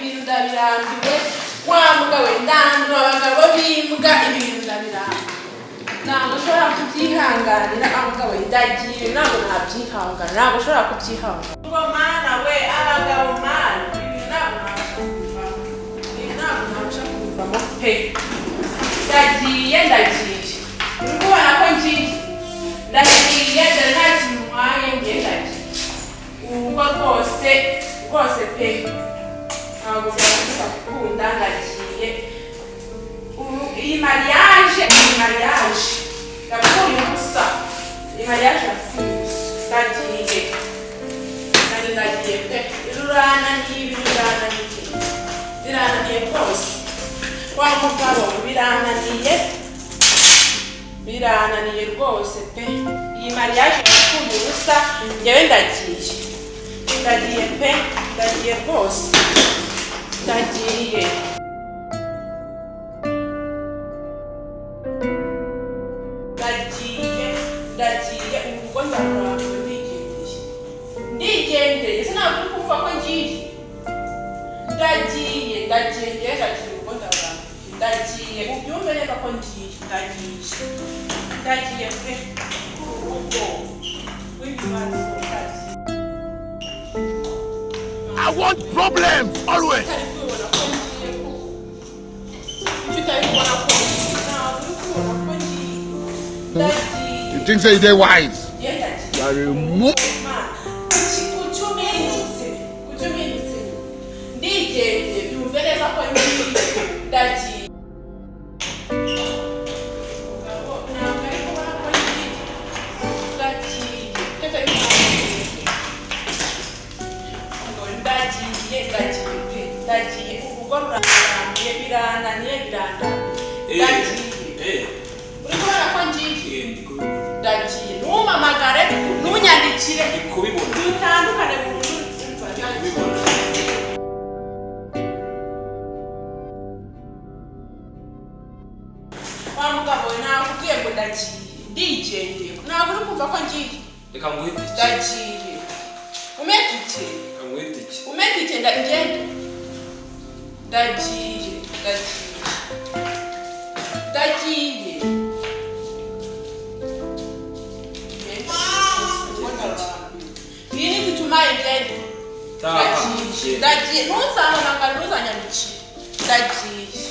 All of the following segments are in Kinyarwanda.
ibintu ndabirambiwe wa mugabo ndandura abagabo bimbwa ibintu ndabirambiwe ntabwo ushobora kubyihanganira abagabo ndagiye ntabwo nabyihangana ntabwo ushobora kubyihangana ngo mana we abagabo mana ibintu ntabwo nabasha kubivamo pe ndagiye uri kubona ko ngiye ndagiye dore nta kintu ntwaye ngiye ndagiye ubwo rwose pe ntabwo nshobora gukunda ndagiye iyi mariage ndakubonye ubusa iyi mariage ndagiye pe birananiye rwose wa mugabo birananiye rwose pe iyi mariage ndakubonye ubusa njyewe ndagiye pe ndagiye rwose ndagiye urugo ndarurambiwe ndigendeye sinabwo uri kuvuga ko ngiye ndagiye urugo ndarurambiwe ndagiye ubyumve neza ko ndagiye pe urugo w'ibibazo I want problems always. You think so they're wise? You are removed. Numamagare nunyandikire dutandukane wa mugabo nakubwiye ngo ndagiye ndigendeye ntabwo uri kumva ko ngiye reka nguhite ndagiye umedike ndagende ndagiye iyi ni gituma igende ndagiye ntuzamamagare ntuzanyandikire ndagiye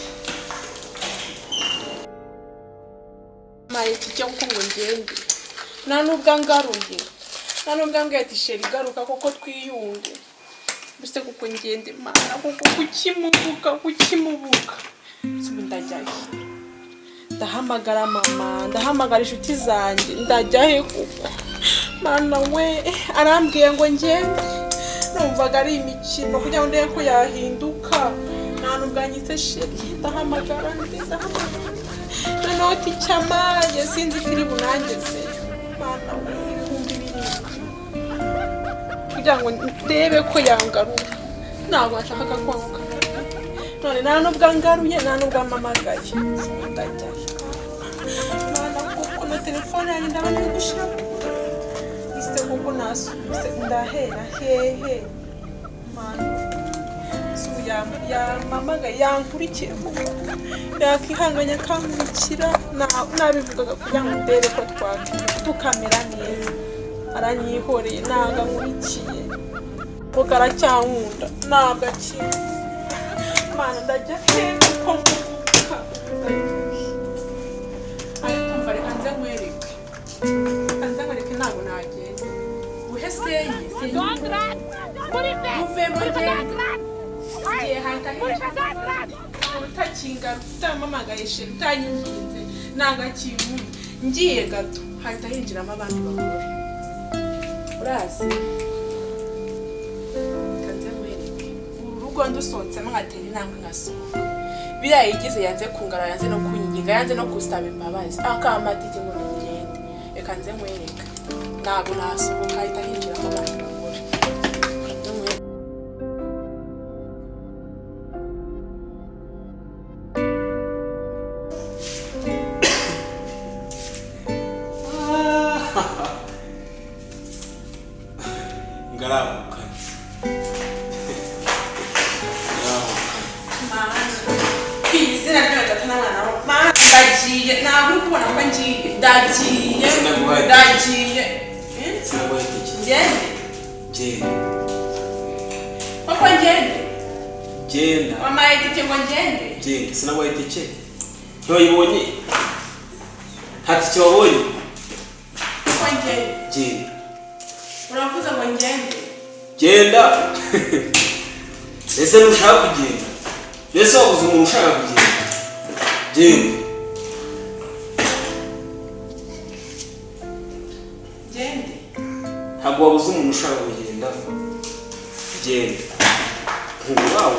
maye kijya kuko ngo ngende nta nubwo angaruye nta nubwo ambwiye ati sheri garuka koko twiyunge mbese kuko ngende mana kuko kukimubuka sibu ndajyahe ndahamagara mama ndahamagara inshuti zanjye ndajyahe kuko mana we arambwiye ngo ngende numvaga ari imikino kugira ngo ndebe ko yahinduka nta nubwo anyitse sheri ndahamagara noneho ticyamaye sinzi ko iri bunangeze mana we ibihumbi birindwi kugira ngo ndebe ko yangarura ntabwo nshaka kwanga none nta nubwo angaruye nta nubwo amamagaye ndajyahe mana kuko na telefone yanjye ndabona iri gushira ise kuko nasubise ndahera hehe mana yamamagaye yankurikira yakihanganya akankurikira nabivugaga kugira ngo ndebe ko tukamera neza aranyihoreye ntabwo ankurikiye kuko aracyankunda ntabwo akiri mana ndajya hehe ko mvuka ariko mva reka nze nkwereke ntabwo nagenda uhesenye uvemo igihe hahita utakinga utamamagaye sheri utanyinginze ntabwo akinkunda ngiye gato hahita hinjiramo abandi bagore urazi kanze nkwereke uru rugo ndusohotsemo nkatera intambwe ngasohoka biriya yigize yanze kungara yanze no kunyinga yanze no gusaba imbabazi akamatike ngo ngende reka nze nkwereke ntabwo nasohoka hahita hinjiramo abandi bagore Ngarabuka. ndagiye ntabwo kubona ko ngiye ndagiye sinaguhaye itike ngende genda koko ngende genda wamaye itike ngo ngende genda sinaguhaye itike ntiwayibonye nta tike wabonye koko ngende genda uravuze ngo ngende genda ese ntushaka kugenda ese wabuze umuntu ushaka kugenda genda ngende ntabwo wabuze umuntu ushaka kugenda genda ntubaho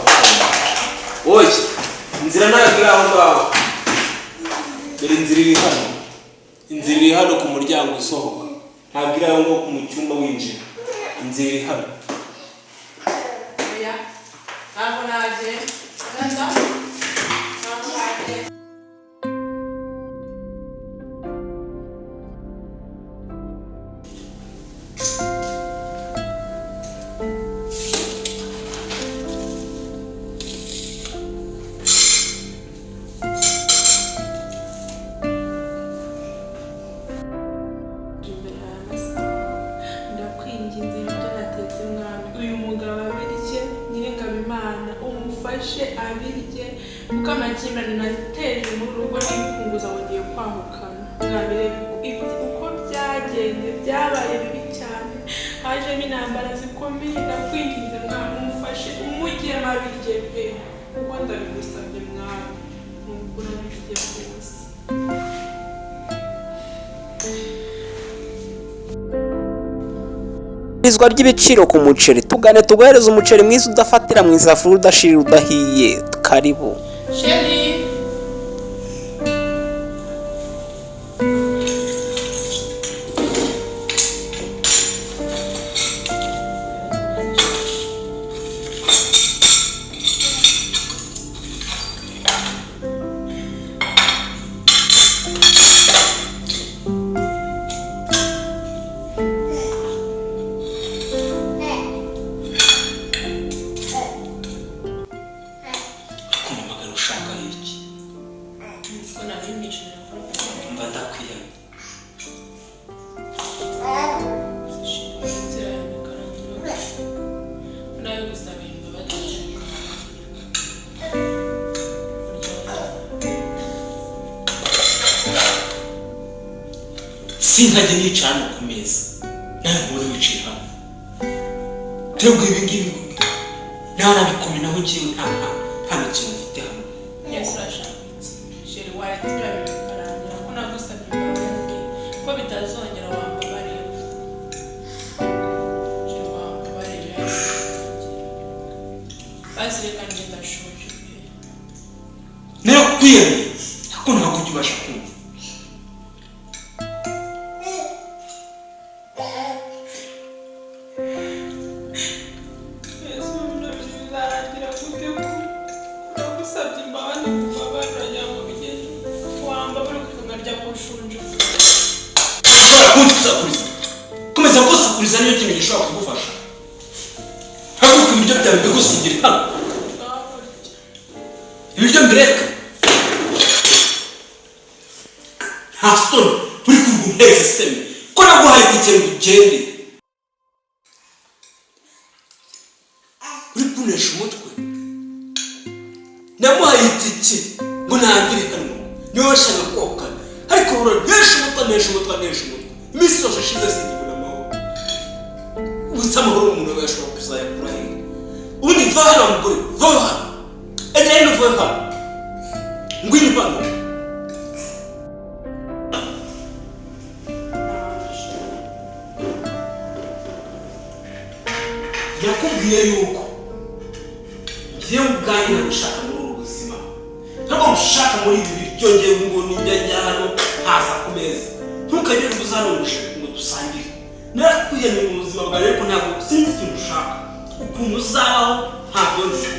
oye inzira ntabwo iri aho ngaho dore inzira iri hano ku muryango usohoka ntabwo iri aho ngaho mu cyumba winjira inzira iri hano oya ntabwo nagenda ntabwo nagenda ndakwinginze ibyo natetse mwami uyu mugabo abirye nyir'ingabimana umufashe abirye kuko amakimbirane nateje mu rugo n'imfunguzo ngiye kwahukana mwami uko byagenze byabaye bibi cyane hajemo intambara zikomeye ndakwinginze mwami umufashe umugiremo abirye pe kuko ndabigusabye mwami nubwo nabirye rwose Izwa ry'ibiciro ku muceri tugane tugohereza umuceri mwiza udafatira mu isafuriya udashirira udahiye karibu Chérie. kumamagara ushaka iki mba ndakwiye sinkajya nicara ku meza nawe nkubona wicaye hano twebwe ibi ngibi ntanabikomenaho njyewe nta kintu mfite hano Yes, urashaka iki? Chérie, waratira bikarangira ko nagusabye imbabazi ko bitazongera wambabarira. Chérie, wambabarira. Basi reka ngenda ndashonje pe. nayo kwiyemeye ariko ntabwo ujya ubasha kumva Yesu, bizarangira gute ko nagusabye imbabazi kubabarira ngo bigende wambabarira ukagarya kushunje. ushobora kunsakuriza komeza gusakuriza niyo kintu gishobora kugufasha haguruka ibiryo byawe bigusigira hano ibiryo mbireka nta soni uri kuvuga umpeze seme ko naguhaye itike ngo ugende uri kunesha umutwe namuhaye itike ngo ntangire hano niwe washaka kokana ariko uranesha umutwe iminsi yose ashize singibona amahoro ubusa amahoro umuntu we yashobora kuzayakura hehe ubundi va hano mugore va hano egera hino va hano ngwino hano yakubwiye yuko ngiye ubwanjye nagushaka muri ubu buzima ntabwo mushaka muri ibi biryo ngewe ngo njya hano haza ku meza ntukagire ngo uza hano ngo dusangire narakwiyemeye mu buzima bwawe ariko ntabwo sinzi ikintu ushaka ukuntu uzabaho ntabwo nzi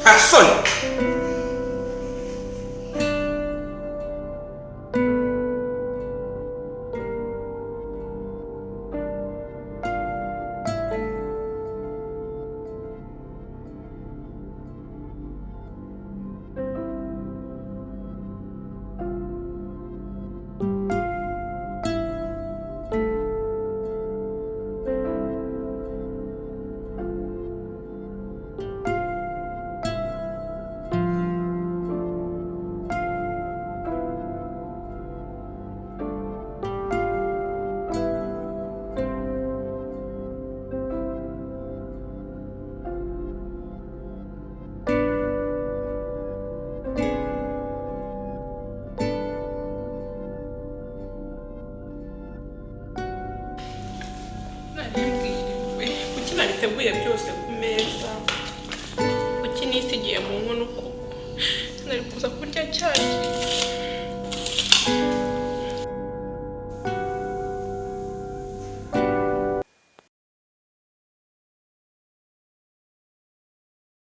nta soni yateguye byose ku meza kuki nisigiye mu nkono koko nari kuza kurya cyari